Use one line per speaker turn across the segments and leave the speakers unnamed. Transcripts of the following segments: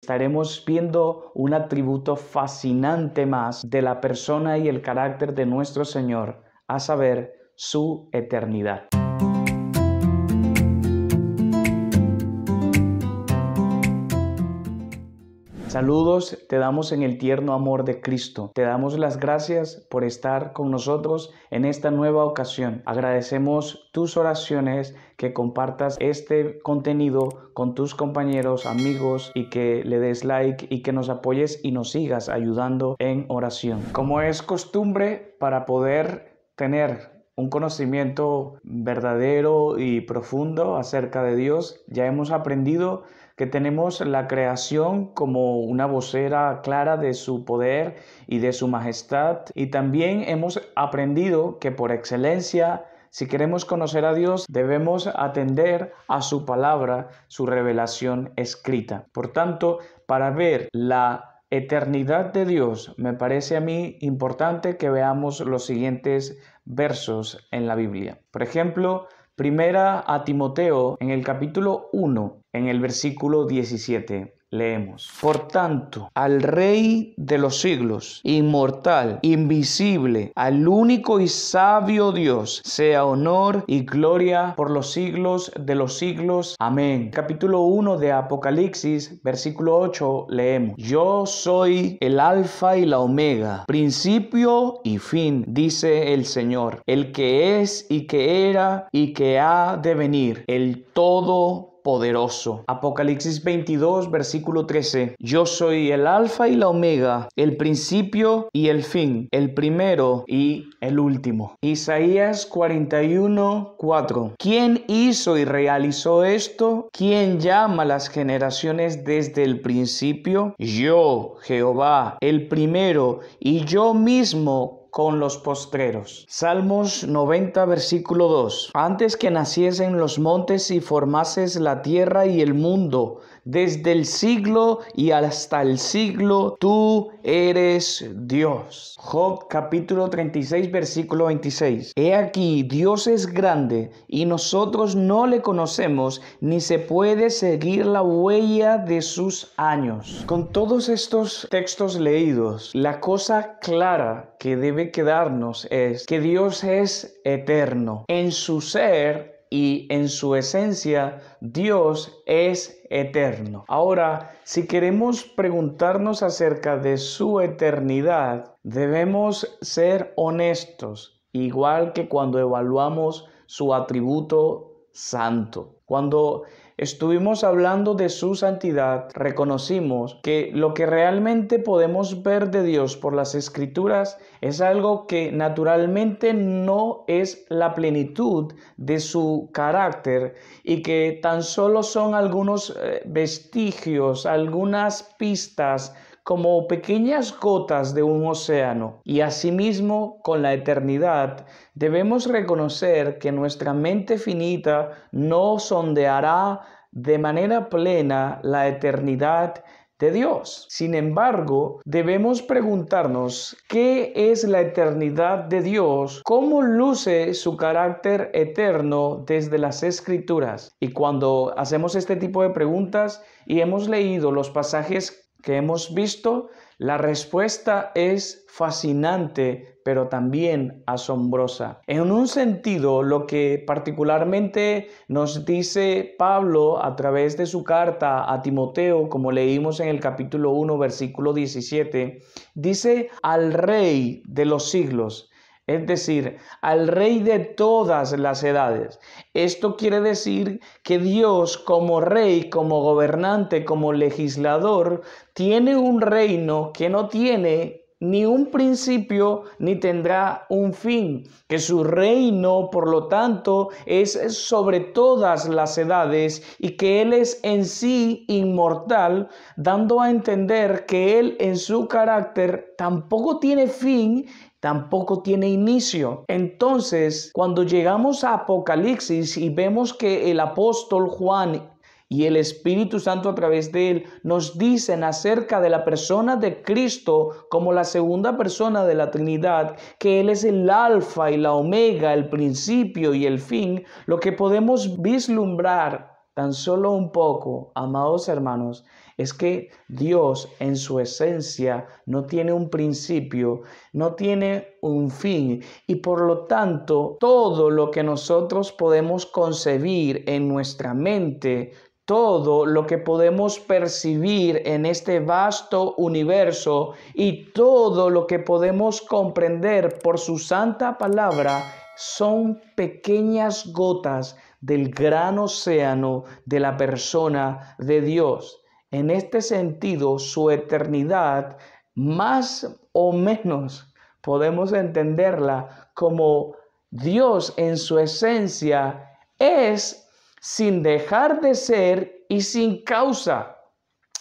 estaremos viendo un atributo fascinante más de la persona y el carácter de nuestro Señor, a saber, su eternidad. Saludos, te damos en el tierno amor de Cristo. Te damos las gracias por estar con nosotros en esta nueva ocasión. Agradecemos tus oraciones, que compartas este contenido con tus compañeros, amigos y que le des like y que nos apoyes y nos sigas ayudando en oración. Como es costumbre, para poder tener un conocimiento verdadero y profundo acerca de Dios, ya hemos aprendido que tenemos la creación como una vocera clara de su poder y de su majestad, y también hemos aprendido que por excelencia, si queremos conocer a Dios, debemos atender a su palabra, su revelación escrita. Por tanto, para ver la eternidad de Dios, me parece a mí importante que veamos los siguientes versos en la Biblia. Por ejemplo, Primera a Timoteo, en el capítulo 1, en el versículo 17. Leemos: Por tanto, al Rey de los siglos, inmortal, invisible, al único y sabio Dios, sea honor y gloria por los siglos de los siglos. Amén. Capítulo 1 de Apocalipsis, versículo 8, leemos: Yo soy el Alfa y la Omega, principio y fin, dice el Señor, el que es y que era y que ha de venir, el Todopoderoso. Apocalipsis 22, versículo 13. Yo soy el Alfa y la Omega, el principio y el fin, el primero y el último. Isaías 41, 4. ¿Quién hizo y realizó esto? ¿Quién llama las generaciones desde el principio? Yo, Jehová, el primero, y yo mismo con los postreros. Salmos 90, versículo 2. Antes que naciesen los montes y formases la tierra y el mundo, desde el siglo y hasta el siglo, tú eres Dios. Job capítulo 36, versículo 26. He aquí, Dios es grande y nosotros no le conocemos, ni se puede seguir la huella de sus años. Con todos estos textos leídos, la cosa clara que debe quedarnos es que Dios es eterno. En su ser y en su esencia, Dios es eterno. Ahora, si queremos preguntarnos acerca de su eternidad, debemos ser honestos, igual que cuando evaluamos su atributo santo. Cuando estuvimos hablando de su santidad, reconocimos que lo que realmente podemos ver de Dios por las Escrituras es algo que naturalmente no es la plenitud de su carácter y que tan solo son algunos vestigios, algunas pistas, como pequeñas gotas de un océano. Y asimismo, con la eternidad, debemos reconocer que nuestra mente finita no sondeará de manera plena la eternidad de Dios. Sin embargo, debemos preguntarnos qué es la eternidad de Dios, cómo luce su carácter eterno desde las Escrituras. Y cuando hacemos este tipo de preguntas y hemos leído los pasajes que hemos visto, la respuesta es fascinante, pero también asombrosa. En un sentido, lo que particularmente nos dice Pablo a través de su carta a Timoteo, como leímos en el capítulo 1, versículo 17, dice al Rey de los siglos, es decir, al Rey de todas las edades. Esto quiere decir que Dios, como Rey, como gobernante, como legislador, tiene un reino que no tiene ni un principio ni tendrá un fin, que su reino, por lo tanto, es sobre todas las edades y que Él es en sí inmortal, dando a entender que Él en su carácter tampoco tiene fin, tampoco tiene inicio. Entonces, cuando llegamos a Apocalipsis y vemos que el apóstol Juan y el Espíritu Santo a través de él nos dicen acerca de la persona de Cristo como la segunda persona de la Trinidad, que Él es el Alfa y la Omega, el principio y el fin, lo que podemos vislumbrar tan solo un poco, amados hermanos, es que Dios en su esencia no tiene un principio, no tiene un fin, y por lo tanto todo lo que nosotros podemos concebir en nuestra mente, todo lo que podemos percibir en este vasto universo y todo lo que podemos comprender por su santa palabra son pequeñas gotas del gran océano de la persona de Dios. En este sentido, su eternidad, más o menos, podemos entenderla como Dios en su esencia es sin dejar de ser y sin causa.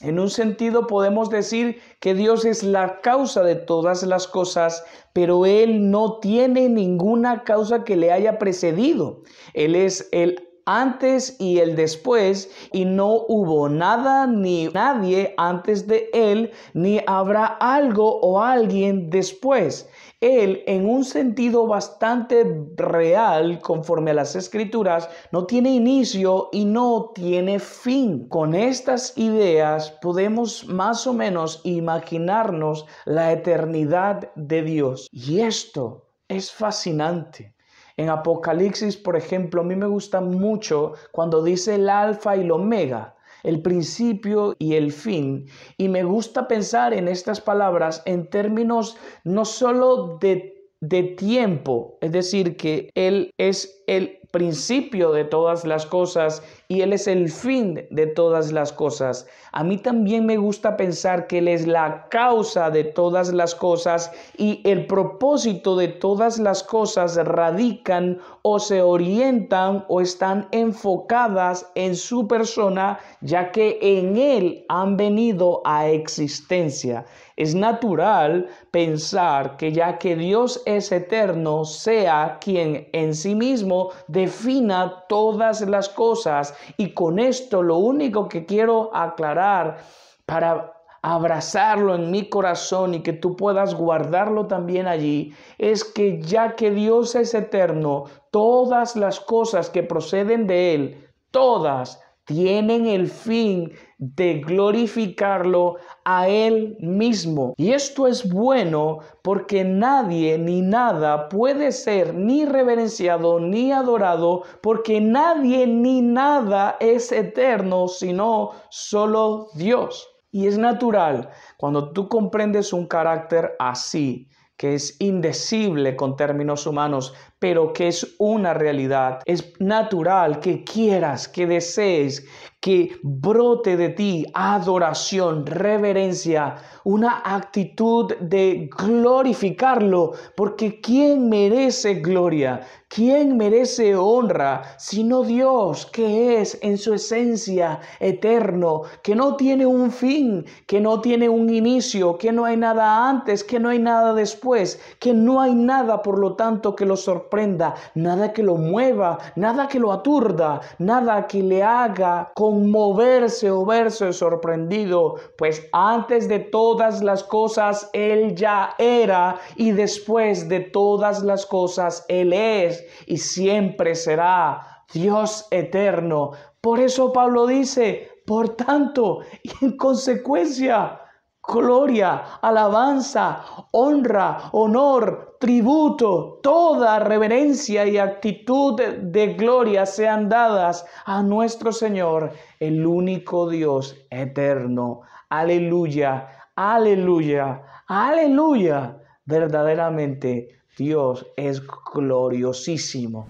En un sentido podemos decir que Dios es la causa de todas las cosas, pero Él no tiene ninguna causa que le haya precedido. Él es el antes y el después, y no hubo nada ni nadie antes de Él, ni habrá algo o alguien después. Él, en un sentido bastante real, conforme a las Escrituras, no tiene inicio y no tiene fin. Con estas ideas podemos más o menos imaginarnos la eternidad de Dios. Y esto es fascinante. En Apocalipsis, por ejemplo, a mí me gusta mucho cuando dice el alfa y el omega, el principio y el fin. Y me gusta pensar en estas palabras en términos no solo de tiempo, es decir, que Él es el principio de todas las cosas y Él es el fin de todas las cosas. A mí también me gusta pensar que Él es la causa de todas las cosas y el propósito de todas las cosas radican o se orientan o están enfocadas en su persona, ya que en Él han venido a existencia. Es natural pensar que ya que Dios es eterno, sea quien en sí mismo defina todas las cosas. Y con esto lo único que quiero aclarar para abrazarlo en mi corazón y que tú puedas guardarlo también allí, es que ya que Dios es eterno, todas las cosas que proceden de Él, todas tienen el fin de glorificarlo a Él mismo. Y esto es bueno porque nadie ni nada puede ser ni reverenciado ni adorado, porque nadie ni nada es eterno sino solo Dios. Y es natural cuando tú comprendes un carácter así, que es indecible con términos humanos, pero que es una realidad. Es natural que quieras, que desees, que brote de ti adoración, reverencia, una actitud de glorificarlo, porque ¿quién merece gloria? ¿Quién merece honra sino Dios, que es en su esencia eterno, que no tiene un fin, que no tiene un inicio, que no hay nada antes, que no hay nada después, que no hay nada, por lo tanto, que lo sorprenda, nada que lo mueva, nada que lo aturda, nada que le haga conmoverse o verse sorprendido, pues antes de todas las cosas Él ya era y después de todas las cosas Él es y siempre será Dios eterno. Por eso Pablo dice, por tanto, y en consecuencia, gloria, alabanza, honra, honor, tributo, toda reverencia y actitud de gloria sean dadas a nuestro Señor, el único Dios eterno. Aleluya, aleluya, aleluya. Verdaderamente Dios es gloriosísimo.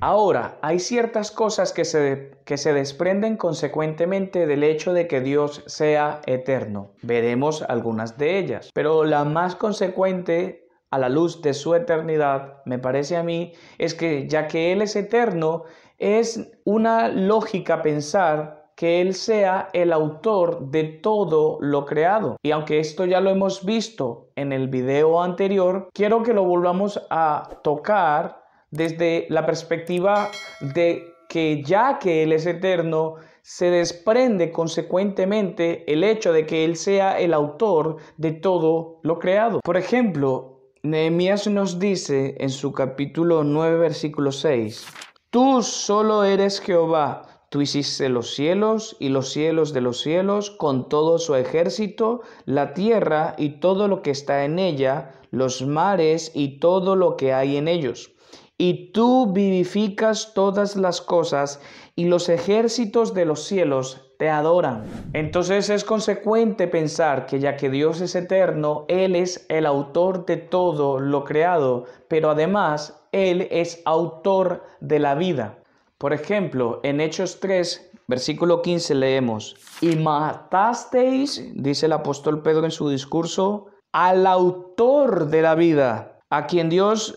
Ahora, hay ciertas cosas que se desprenden consecuentemente del hecho de que Dios sea eterno. Veremos algunas de ellas, pero la más consecuente a la luz de su eternidad, me parece a mí, es que ya que Él es eterno, es una lógica pensar que Él sea el autor de todo lo creado. Y aunque esto ya lo hemos visto en el video anterior, quiero que lo volvamos a tocar desde la perspectiva de que ya que Él es eterno, se desprende consecuentemente el hecho de que Él sea el autor de todo lo creado. Por ejemplo, Nehemías nos dice en su capítulo 9, versículo 6, Tú solo eres Jehová, Tú hiciste los cielos y los cielos de los cielos con todo su ejército, la tierra y todo lo que está en ella, los mares y todo lo que hay en ellos. Y tú vivificas todas las cosas y los ejércitos de los cielos te adoran. Entonces es consecuente pensar que ya que Dios es eterno, Él es el autor de todo lo creado, pero además Él es autor de la vida. Por ejemplo, en Hechos 3, versículo 15 leemos: y matasteis, dice el apóstol Pedro en su discurso, al autor de la vida, a quien Dios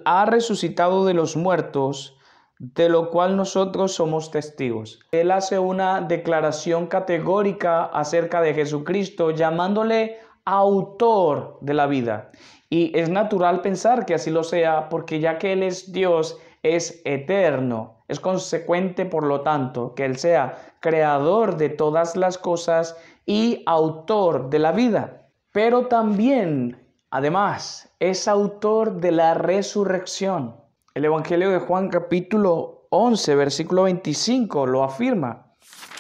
ha resucitado de los muertos, de lo cual nosotros somos testigos. Él hace una declaración categórica acerca de Jesucristo, llamándole autor de la vida. Y es natural pensar que así lo sea, porque ya que Él es Dios, es eterno. Es consecuente, por lo tanto, que Él sea creador de todas las cosas y autor de la vida. Pero también, además, es autor de la resurrección. El Evangelio de Juan capítulo 11, versículo 25 lo afirma.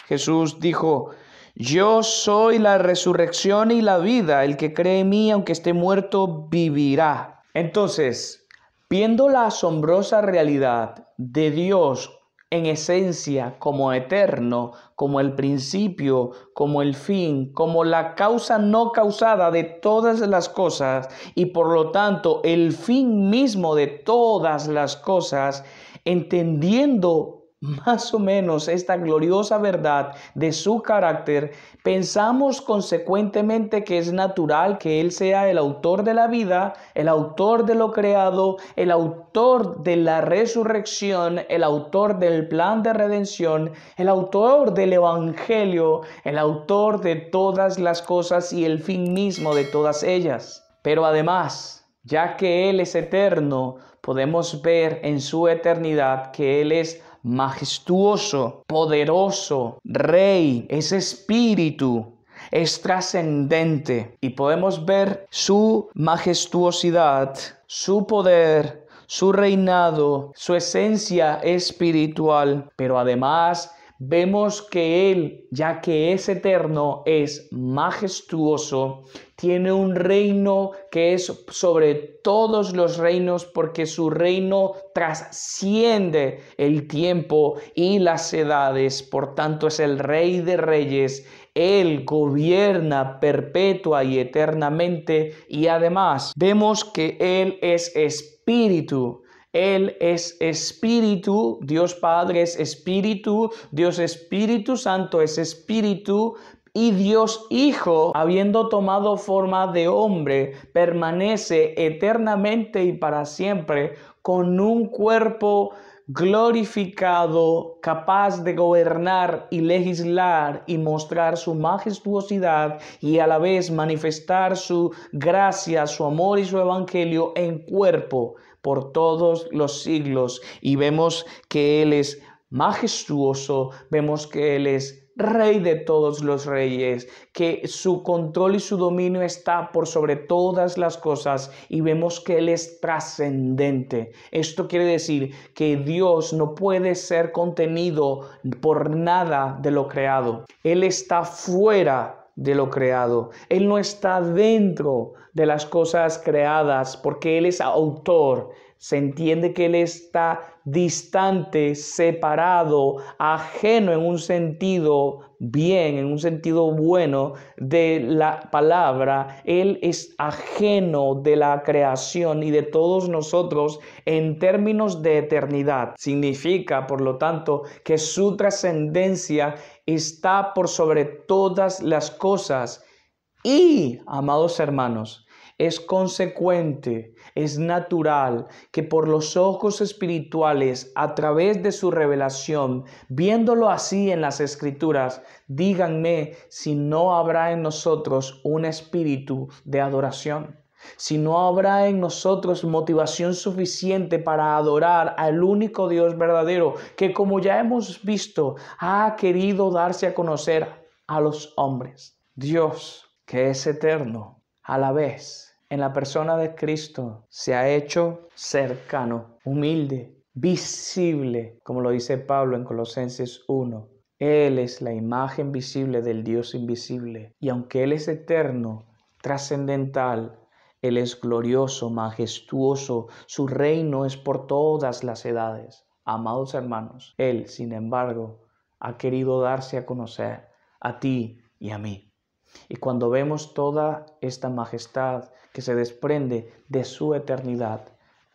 Jesús dijo: yo soy la resurrección y la vida. El que cree en mí, aunque esté muerto, vivirá. Entonces, viendo la asombrosa realidad de Dios en esencia como eterno, como el principio, como el fin, como la causa no causada de todas las cosas y por lo tanto el fin mismo de todas las cosas, entendiendo más o menos esta gloriosa verdad de su carácter, pensamos consecuentemente que es natural que Él sea el autor de la vida, el autor de lo creado, el autor de la resurrección, el autor del plan de redención, el autor del evangelio, el autor de todas las cosas y el fin mismo de todas ellas. Pero además, ya que Él es eterno, podemos ver en su eternidad que Él es majestuoso, poderoso, rey, es espíritu, es trascendente. Y podemos ver su majestuosidad, su poder, su reinado, su esencia espiritual. Pero además vemos que Él, ya que es eterno, es majestuoso, tiene un reino que es sobre todos los reinos, porque su reino trasciende el tiempo y las edades. Por tanto, es el Rey de Reyes. Él gobierna perpetua y eternamente, y además vemos que Él es espíritu. Él es espíritu, Dios Padre es espíritu, Dios Espíritu Santo es espíritu, y Dios Hijo, habiendo tomado forma de hombre, permanece eternamente y para siempre con un cuerpo glorificado, capaz de gobernar y legislar y mostrar su majestuosidad y a la vez manifestar su gracia, su amor y su evangelio en cuerpo por todos los siglos. Y vemos que Él es majestuoso, vemos que Él es Rey de todos los reyes, que su control y su dominio está por sobre todas las cosas, y vemos que Él es trascendente. Esto quiere decir que Dios no puede ser contenido por nada de lo creado. Él está fuera de lo creado. Él no está dentro de las cosas creadas porque Él es autor. Se entiende que Él está distante, separado, ajeno en un sentido bien, en un sentido bueno de la palabra. Él es ajeno de la creación y de todos nosotros en términos de eternidad. Significa, por lo tanto, que su trascendencia está por sobre todas las cosas. Y, amados hermanos, es consecuente, es natural que por los ojos espirituales, a través de su revelación, viéndolo así en las Escrituras, díganme si no habrá en nosotros un espíritu de adoración. Si no habrá en nosotros motivación suficiente para adorar al único Dios verdadero, que como ya hemos visto, ha querido darse a conocer a los hombres. Dios, que es eterno, a la vez, en la persona de Cristo, se ha hecho cercano, humilde, visible, como lo dice Pablo en Colosenses 1. Él es la imagen visible del Dios invisible. Y aunque Él es eterno, trascendental, Él es glorioso, majestuoso, su reino es por todas las edades. Amados hermanos, Él, sin embargo, ha querido darse a conocer a ti y a mí. Y cuando vemos toda esta majestad que se desprende de su eternidad,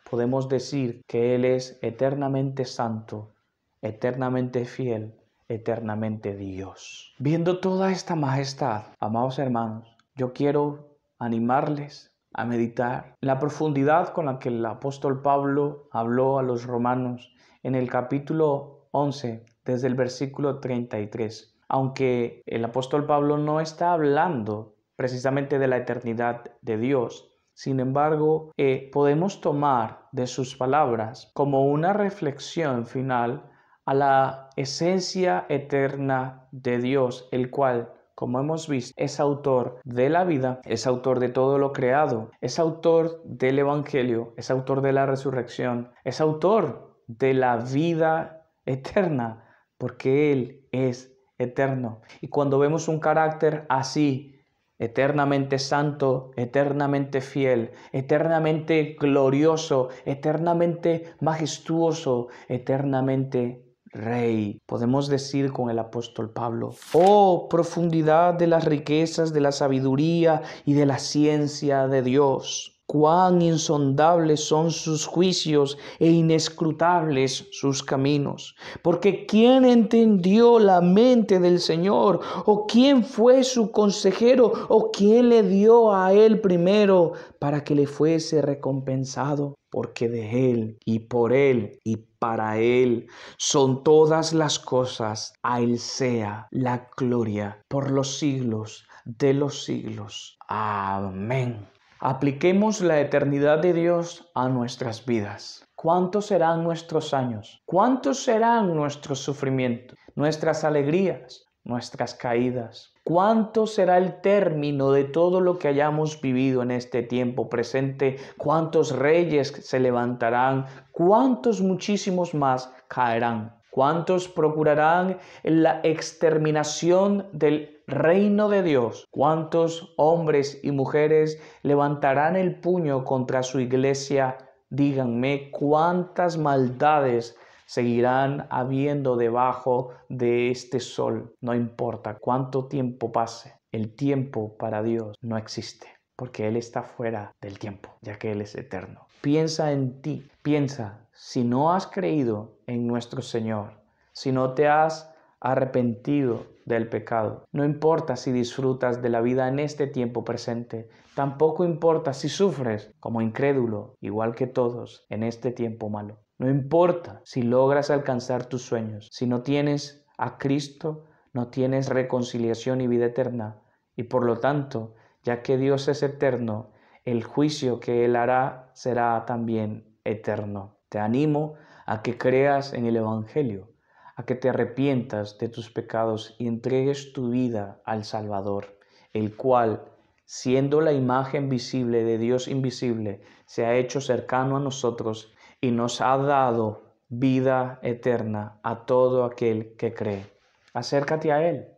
podemos decir que Él es eternamente santo, eternamente fiel, eternamente Dios. Viendo toda esta majestad, amados hermanos, yo quiero animarles a meditar en la profundidad con la que el apóstol Pablo habló a los romanos en el capítulo 11, desde el versículo 33. Aunque el apóstol Pablo no está hablando precisamente de la eternidad de Dios, sin embargo, podemos tomar de sus palabras como una reflexión final a la esencia eterna de Dios, el cual, como hemos visto, es autor de la vida, es autor de todo lo creado, es autor del Evangelio, es autor de la resurrección, es autor de la vida eterna, porque Él es eterno. Y cuando vemos un carácter así, eternamente santo, eternamente fiel, eternamente glorioso, eternamente majestuoso, eternamente Rey, podemos decir con el apóstol Pablo: oh, profundidad de las riquezas, de la sabiduría y de la ciencia de Dios. Cuán insondables son sus juicios e inescrutables sus caminos. Porque ¿quién entendió la mente del Señor? ¿O quién fue su consejero? ¿O quién le dio a él primero para que le fuese recompensado? Porque de Él y por Él y para Él son todas las cosas. A Él sea la gloria por los siglos de los siglos. Amén. Apliquemos la eternidad de Dios a nuestras vidas. ¿Cuántos serán nuestros años? ¿Cuántos serán nuestros sufrimientos, nuestras alegrías, nuestras caídas? ¿Cuánto será el término de todo lo que hayamos vivido en este tiempo presente? ¿Cuántos reyes se levantarán? ¿Cuántos muchísimos más caerán? ¿Cuántos procurarán la exterminación del reino de Dios? ¿Cuántos hombres y mujeres levantarán el puño contra su iglesia? Díganme, ¿cuántas maldades seguirán habiendo debajo de este sol? No importa cuánto tiempo pase, el tiempo para Dios no existe, porque Él está fuera del tiempo, ya que Él es eterno. Piensa en ti, piensa, si no has creído en nuestro Señor, si no te has arrepentido del pecado, no importa si disfrutas de la vida en este tiempo presente, tampoco importa si sufres como incrédulo, igual que todos en este tiempo malo. No importa si logras alcanzar tus sueños, si no tienes a Cristo, no tienes reconciliación y vida eterna, y por lo tanto, ya que Dios es eterno, el juicio que Él hará será también eterno. Te animo a que creas en el Evangelio, a que te arrepientas de tus pecados y entregues tu vida al Salvador, el cual, siendo la imagen visible de Dios invisible, se ha hecho cercano a nosotros y nos ha dado vida eterna a todo aquel que cree. Acércate a Él,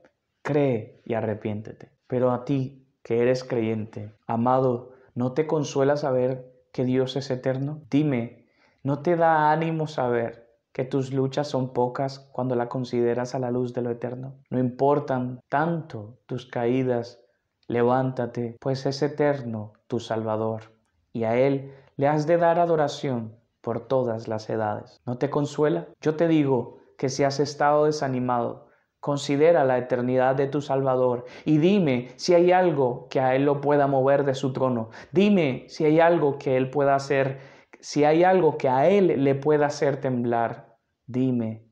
cree y arrepiéntete. Pero a ti, que eres creyente, amado, ¿no te consuela saber que Dios es eterno? Dime, ¿no te da ánimo saber que tus luchas son pocas cuando la consideras a la luz de lo eterno? No importan tanto tus caídas, levántate, pues es eterno tu Salvador, y a Él le has de dar adoración por todas las edades. ¿No te consuela? Yo te digo que si has estado desanimado, considera la eternidad de tu Salvador y dime si hay algo que a Él lo pueda mover de su trono. Dime si hay algo que Él pueda hacer, si hay algo que a Él le pueda hacer temblar. Dime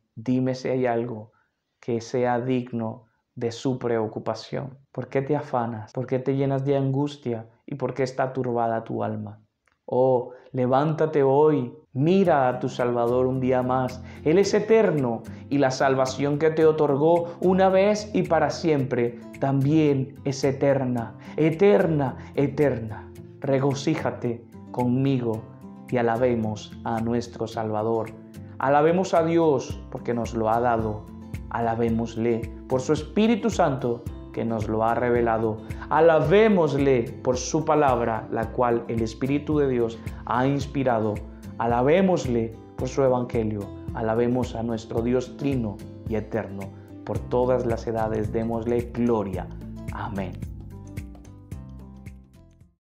si hay algo que sea digno de su preocupación. ¿Por qué te afanas? ¿Por qué te llenas de angustia? ¿Y por qué está turbada tu alma? Oh, levántate hoy, mira a tu Salvador un día más. Él es eterno y la salvación que te otorgó una vez y para siempre también es eterna, eterna, eterna. Regocíjate conmigo y alabemos a nuestro Salvador. Alabemos a Dios porque nos lo ha dado. Alabémosle por su Espíritu Santo que nos lo ha revelado. Alabémosle por su palabra, la cual el Espíritu de Dios ha inspirado. Alabémosle por su Evangelio. Alabemos a nuestro Dios trino y eterno. Por todas las edades démosle gloria. Amén.